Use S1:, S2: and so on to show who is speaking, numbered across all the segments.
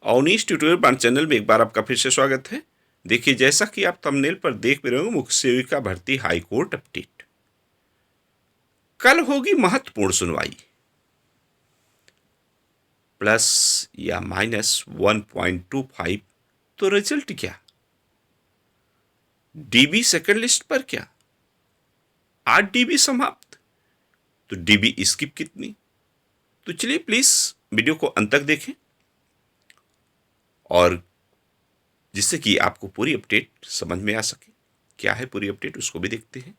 S1: Awanish tutorial bond channel में एक बार आपका फिर से स्वागत है। देखिए, जैसा कि आप थंबनेल पर देख भी रहे होंगे, मुख्य सेविका भर्ती हाई कोर्ट अपडेट। कल होगी महत्वपूर्ण सुनवाई। प्लस या माइनस 1.25, तो रिजल्ट क्या? डीबी सेकंड लिस्ट पर क्या? 8 डीबी समाप्त, तो डीबी स्किप कितनी? तो चलिए प्लीज वीडियो को अंत तक देखें, और जिससे कि आपको पूरी अपडेट समझ में आ सके। क्या है पूरी अपडेट, उसको भी देखते हैं।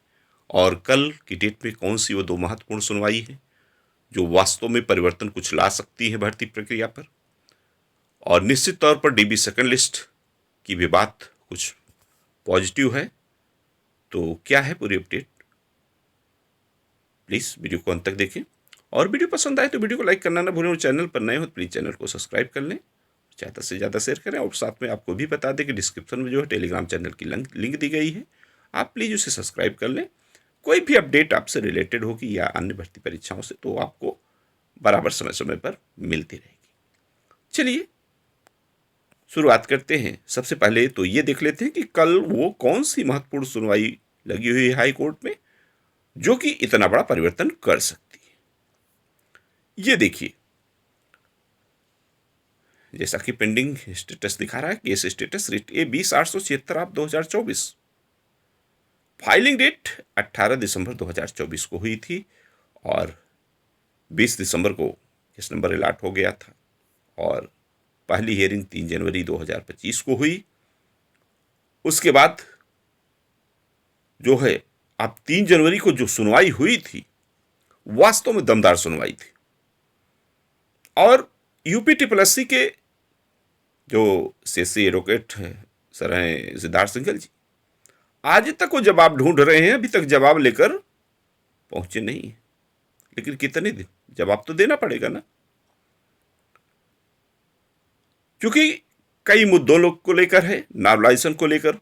S1: और कल की डेट में कौन सी वो 2 महत्वपूर्ण सुनवाई है जो वास्तव में परिवर्तन कुछ ला सकती है भर्ती प्रक्रिया पर। और निश्चित तौर पर डीबी सेकंड लिस्ट की भी बात कुछ पॉजिटिव है। तो क्या है पूरी अपडेट, प्लीज वीडियो को अंत तक देखें। और वीडियो पसंद आए तो वीडियो को लाइक करना ना भूलें, और चैनल पर नए हो तो प्लीज चैनल को सब्सक्राइब कर लें, ज़्यादा से ज़्यादा शेयर करें। और साथ में आपको भी बता दें कि डिस्क्रिप्शन में जो है टेलीग्राम चैनल की लिंक दी गई है, आप प्लीज़ उसे सब्सक्राइब कर लें। कोई भी अपडेट आपसे रिलेटेड होगी या अन्य भर्ती परीक्षाओं से, तो आपको बराबर समय समय पर मिलती रहेगी। चलिए शुरुआत करते हैं। सबसे पहले तो ये देख लेते हैं कि कल वो कौन सी महत्वपूर्ण सुनवाई लगी हुई है हाई कोर्ट में जो कि इतना बड़ा परिवर्तन कर सकती है। ये देखिए, जैसा कि पेंडिंग स्टेटस दिखा रहा है, केस स्टेटस रिट ए 20/876 आप 2024, फाइलिंग डेट 18 दिसंबर 2024 को हुई थी, और 20 दिसंबर को केस नंबर अलॉट हो गया था, और पहली हियरिंग 3 जनवरी 2025 को हुई। उसके बाद जो है, अब 3 जनवरी को जो सुनवाई हुई थी, वास्तव में दमदार सुनवाई थी। और यूपी के जो सीएससी एडवोकेट सर हैं सिद्धार्थ सिंघल जी, आज तक वो जवाब ढूंढ रहे हैं, अभी तक जवाब लेकर पहुंचे नहीं है। लेकिन कितने दिन, जवाब तो देना पड़ेगा ना, क्योंकि कई मुद्दों लोग को लेकर है, नॉर्मलाइजेशन को लेकर।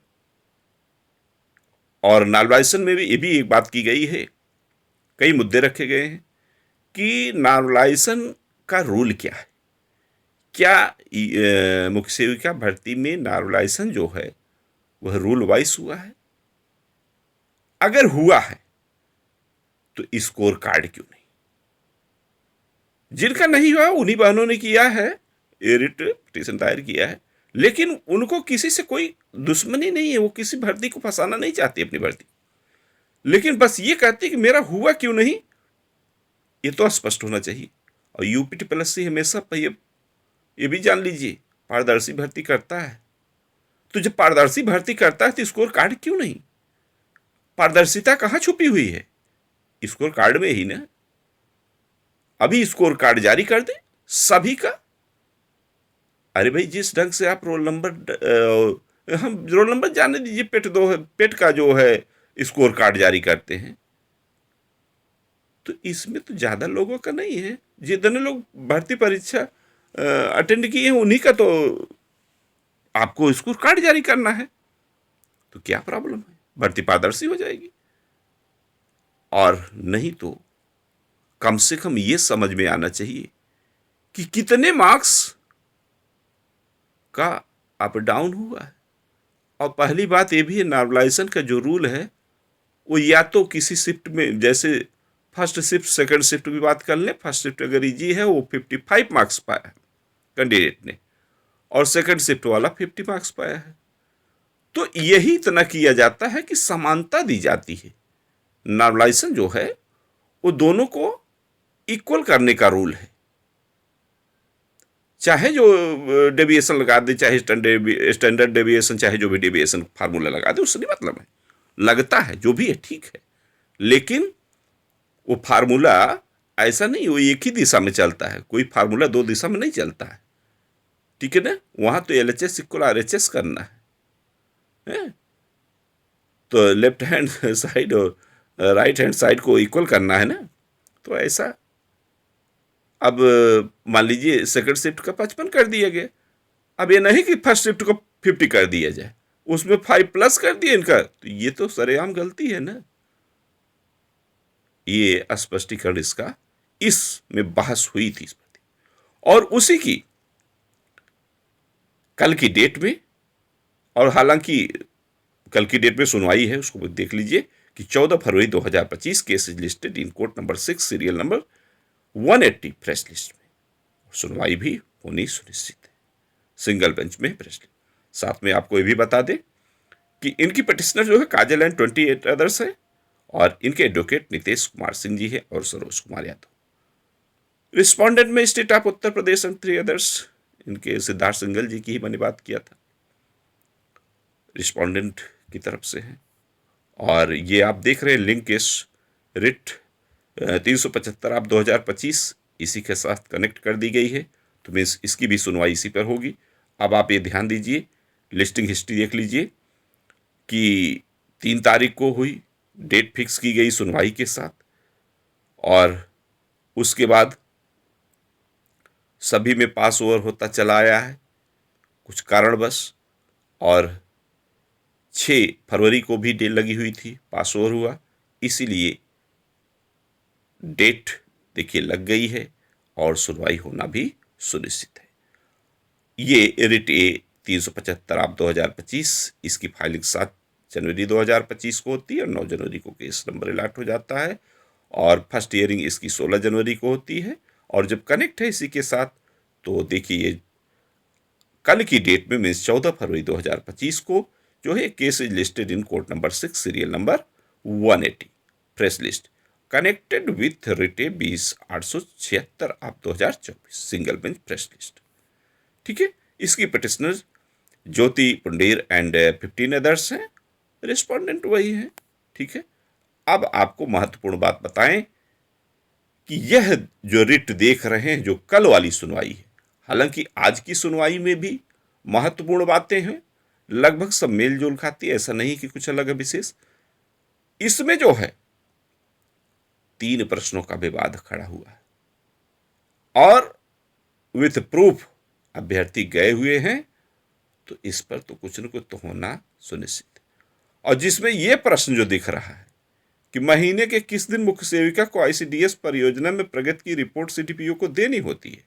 S1: और नॉर्मलाइजेशन में भी ये भी एक बात की गई है, कई मुद्दे रखे गए हैं कि नॉर्मलाइजेशन का रूल क्या है। क्या मुख्य सेविका भर्ती में नॉर्मलाइजेशन जो है वह रूल वाइज हुआ है? अगर हुआ है तो स्कोर कार्ड क्यों नहीं? जिनका नहीं हुआ उन्हीं बहनों ने किया है, रिट पिटीशन दायर किया है, लेकिन उनको किसी से कोई दुश्मनी नहीं है, वो किसी भर्ती को फंसाना नहीं चाहती अपनी भर्ती, लेकिन बस ये कहती कि मेरा हुआ क्यों नहीं, ये तो स्पष्ट होना चाहिए। और यूपी हमेशा ये भी जान लीजिए, पारदर्शी भर्ती करता है। तो जब पारदर्शी भर्ती करता है तो स्कोर कार्ड क्यों नहीं? पारदर्शिता कहां छुपी हुई है? स्कोर कार्ड में ही ना। अभी स्कोर कार्ड जारी कर दे सभी का। अरे भाई, जिस ढंग से आप रोल नंबर, हम रोल नंबर जाने दीजिए, पेट का जो है स्कोर कार्ड जारी करते हैं, तो इसमें तो ज्यादा लोगों का नहीं है। जितने लोग भर्ती परीक्षा अटेंड किए हैं उन्हीं का तो आपको स्कोर कार्ड जारी करना है। तो क्या प्रॉब्लम है? भर्ती पारदर्शी हो जाएगी। और नहीं तो कम से कम ये समझ में आना चाहिए कि कितने मार्क्स का अप डाउन हुआ है। और पहली बात ये भी है, नॉर्मलाइजेशन का जो रूल है वो या तो किसी शिफ्ट में, जैसे फर्स्ट शिफ्ट सेकंड शिफ्ट की बात कर लें, फर्स्ट शिफ्ट अगर इजी है वो 55 मार्क्स पाया है कैंडिडेट ने, और सेकंड शिफ्ट वाला 50 मार्क्स पाया है। तो यही इतना किया जाता है कि समानता दी जाती है। नॉर्मलाइजेशन जो है वो दोनों को इक्वल करने का रूल है। चाहे जो डेविएशन लगा दे, चाहे स्टैंडर्ड डेविएशन, चाहे जो भी डेविएशन फार्मूला लगा दे, उससे नहीं मतलब है। लगता है जो भी है ठीक है, लेकिन वो फार्मूला ऐसा नहीं, वो एक ही दिशा में चलता है। कोई फार्मूला 2 दिशा में नहीं चलता है, ठीक है ना। वहां तो LHS इक्वल RHS करना है, तो लेफ्ट हैंड साइड और राइट हैंड साइड को इक्वल करना है ना। तो ऐसा, अब मान लीजिए सेकंड शिफ्ट का 55 कर दिया गया, अब ये नहीं कि फर्स्ट शिफ्ट को 50 कर दिया जाए, उसमें 5+ कर दिया इनका, तो ये तो सरेआम गलती है ना। ये स्पष्टीकरण इसमें बहस हुई थी इस पर, और उसी की कल की डेट में, और हालांकि कल की डेट में सुनवाई है, उसको देख लीजिए कि 14 फरवरी 2025 cases listed in court number 6 serial number 180 press list में सुनवाई भी होनी सुनिश्चित है, सिंगल बेंच में प्रेस लिस्ट। साथ में आपको ये भी बता दें कि इनकी पिटिशनर जो है काजल एंड 28 अदर्स है, और इनके एडवोकेट नितेश कुमार सिंह जी है और सरोज कुमार यादव। रिस्पोंडेंट में state of Uttar Pradesh and 3 others, इनके सिद्धार्थ सिंघल जी की ही मैंने बात किया था, रिस्पोंडेंट की तरफ से है। और ये आप देख रहे हैं लिंक केस रिट 375 आप 2025 इसी के साथ कनेक्ट कर दी गई है, तो मीन्स इसकी भी सुनवाई इसी पर होगी। अब आप ये ध्यान दीजिए, लिस्टिंग हिस्ट्री देख लीजिए कि 3 तारीख को हुई, डेट फिक्स की गई सुनवाई के साथ, और उसके बाद सभी में पास ओवर होता चला आया है कुछ कारणवश, और 6 फरवरी को भी डेट लगी हुई थी, पास ओवर हुआ, इसीलिए डेट देखिए लग गई है और सुनवाई होना भी सुनिश्चित है। ये रिट ए 375 आप 2025, इसकी फाइलिंग 7 जनवरी 2025 को होती है और 9 जनवरी को केस नंबर अलॉट हो जाता है, और फर्स्ट हियरिंग इसकी 16 जनवरी को होती है। और जब कनेक्ट है इसी के साथ, तो देखिए कल की डेट में मीन्स 14 फरवरी 2025 को जो है case is listed in court number 6 serial number 180 press list connected with रिटे 20/876 आप 2024 सिंगल बेंच प्रेस लिस्ट। ठीक है, इसकी पिटिशनर ज्योति पुंडेर एंड 15 अदर्स हैं, रिस्पोंडेंट वही हैं। ठीक है, अब आपको महत्वपूर्ण बात बताएं कि यह जो रिट देख रहे हैं जो कल वाली सुनवाई है, हालांकि आज की सुनवाई में भी महत्वपूर्ण बातें हैं, लगभग सब मेल जोल खाती है, ऐसा नहीं कि कुछ अलग है विशेष। इसमें जो है 3 प्रश्नों का विवाद खड़ा हुआ है, और विथ प्रूफ अभ्यर्थी गए हुए हैं, तो इस पर तो कुछ न कुछ तो होना सुनिश्चित है। और जिसमें यह प्रश्न जो दिख रहा है कि महीने के किस दिन मुख्य सेविका को आईसीडीएस परियोजना में प्रगति की रिपोर्ट सीडीपीओ को देनी होती है,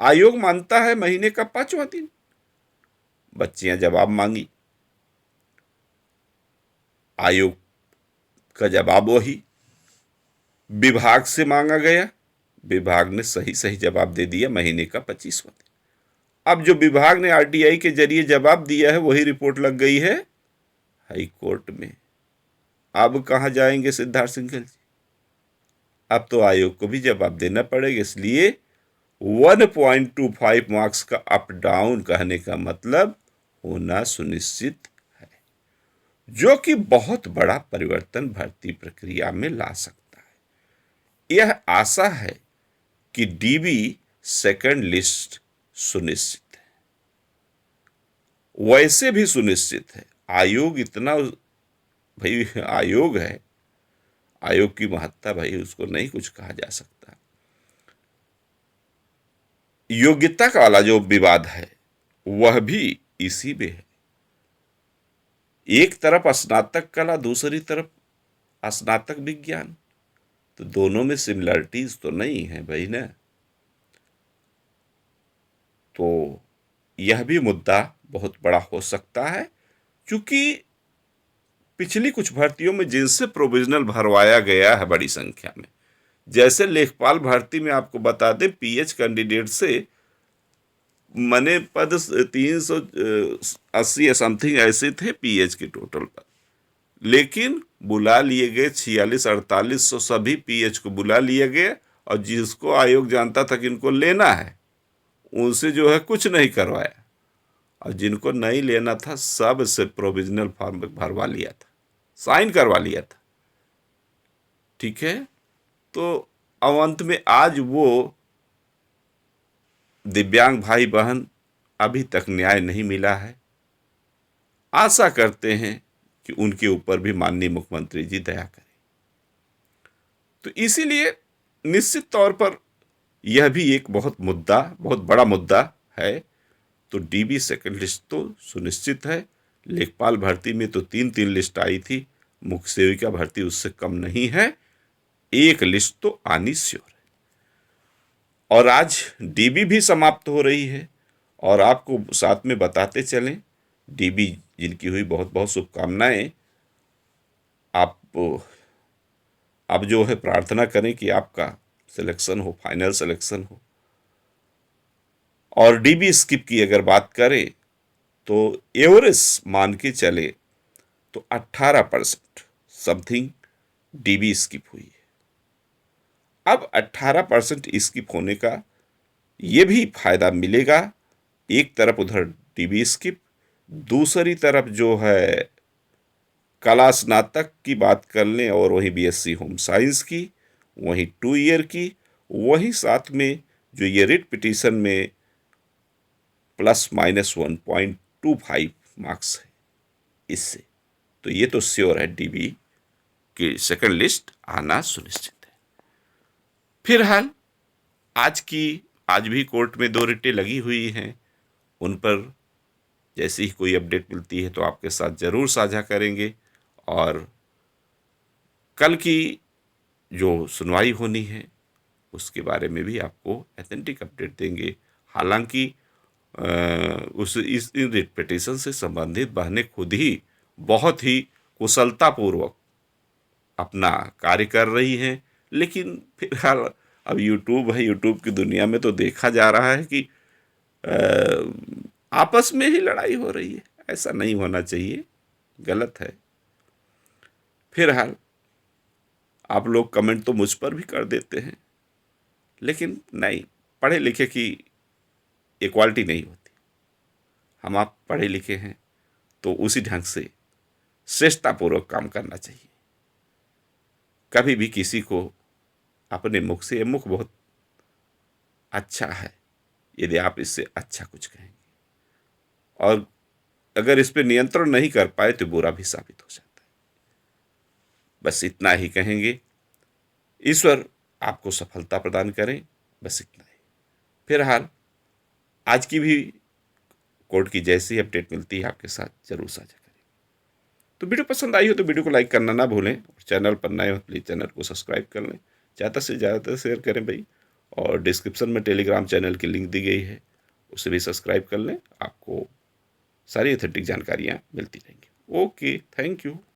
S1: आयोग मानता है महीने का 5वां दिन। बच्चियां जवाब मांगी, आयोग का जवाब वही विभाग से मांगा गया, विभाग ने सही सही जवाब दे दिया महीने का 25वां दिन। अब जो विभाग ने आरटीआई के जरिए जवाब दिया है वही रिपोर्ट लग गई है हाई कोर्ट में। अब कहां जाएंगे सिद्धार्थ सिंघल जी? अब तो आयोग को भी जवाब देना पड़ेगा, इसलिए 1.25 मार्क्स का अप डाउन कहने का मतलब होना सुनिश्चित है, जो कि बहुत बड़ा परिवर्तन भर्ती प्रक्रिया में ला सकता है। यह आशा है कि डीबी सेकंड लिस्ट सुनिश्चित है, वैसे भी सुनिश्चित है। आयोग इतना भाई आयोग है, आयोग की महत्ता भाई उसको नहीं कुछ कहा जा सकता। योग्यता का वाला जो विवाद है वह भी इसी में है। एक तरफ स्नातक कला, दूसरी तरफ स्नातक विज्ञान, तो दोनों में सिमिलरिटीज तो नहीं है भाई ना। तो यह भी मुद्दा बहुत बड़ा हो सकता है, क्योंकि पिछली कुछ भर्तियों में जिनसे प्रोविजनल भरवाया गया है बड़ी संख्या में, जैसे लेखपाल भर्ती में आपको बता दें पीएच कैंडिडेट से मने पद 380 या समथिंग ऐसे थे पीएच के टोटल पद, लेकिन बुला लिए गए 46-48 सभी पीएच को बुला लिए गए, और जिसको आयोग जानता था कि इनको लेना है उनसे जो है कुछ नहीं करवाया, और जिनको नहीं लेना था सब से प्रोविजनल फॉर्म भरवा लिया था, साइन करवा लिया था। ठीक है, तो अंत में आज वो दिव्यांग भाई बहन अभी तक न्याय नहीं मिला है। आशा करते हैं कि उनके ऊपर भी माननीय मुख्यमंत्री जी दया करें। तो इसीलिए निश्चित तौर पर यह भी एक बहुत बड़ा मुद्दा है। तो डीबी सेकंड लिस्ट तो सुनिश्चित है। लेखपाल भर्ती में तो 3 लिस्ट आई थी, मुख्य सेविका भर्ती उससे कम नहीं है, एक लिस्ट तो आनी श्योर है। और आज डीबी भी समाप्त हो रही है, और आपको साथ में बताते चलें, डीबी जिनकी हुई बहुत बहुत शुभकामनाएं। आप अब जो है प्रार्थना करें कि आपका सिलेक्शन हो, फाइनल सिलेक्शन हो। और डीबी स्किप की अगर बात करें तो एवरेज मान के चले तो 18% समथिंग डीबी स्किप हुई है। अब 18% स्किप होने का ये भी फायदा मिलेगा, एक तरफ उधर डीबी स्किप, दूसरी तरफ जो है कला स्नातक की बात कर लें और वहीं बीएससी होम साइंस की, वहीं 2 ईयर की, वहीं साथ में जो ये रिट पिटीशन में ±1.25 मार्क्स है इससे, तो ये तो श्योर है डीबी की सेकंड लिस्ट आना सुनिश्चित है। फिलहाल आज भी कोर्ट में 2 रिटें लगी हुई हैं, उन पर जैसे ही कोई अपडेट मिलती है तो आपके साथ जरूर साझा करेंगे। और कल की जो सुनवाई होनी है उसके बारे में भी आपको ऑथेंटिक अपडेट देंगे। हालांकि इस इन रिट पिटीशन से संबंधित बहनें खुद ही बहुत ही कुशलतापूर्वक अपना कार्य कर रही हैं, लेकिन फिलहाल अब यूट्यूब है, यूट्यूब की दुनिया में तो देखा जा रहा है कि आपस में ही लड़ाई हो रही है। ऐसा नहीं होना चाहिए, गलत है। फिलहाल आप लोग कमेंट तो मुझ पर भी कर देते हैं, लेकिन नहीं, पढ़े लिखे की इक्वालिटी नहीं होती। हम आप पढ़े लिखे हैं तो उसी ढंग से श्रेष्ठतापूर्वक काम करना चाहिए। कभी भी किसी को अपने मुख से, मुख बहुत अच्छा है, यदि आप इससे अच्छा कुछ कहेंगे और अगर इस पर नियंत्रण नहीं कर पाए तो बुरा भी साबित हो जाता है। बस इतना ही कहेंगे, ईश्वर आपको सफलता प्रदान करें, बस इतना ही। फिलहाल आज की भी कोर्ट की जैसी अपडेट मिलती है आपके साथ जरूर साझा करेंगे। तो वीडियो पसंद आई हो तो वीडियो को लाइक करना ना भूलें, और चैनल पर नए हो प्लीज़ चैनल को सब्सक्राइब कर लें, ज़्यादा से ज़्यादा शेयर करें भाई। और डिस्क्रिप्शन में टेलीग्राम चैनल की लिंक दी गई है, उसे भी सब्सक्राइब कर लें, आपको सारी ऑथेंटिक जानकारियाँ मिलती रहेंगी। Okay, thank you.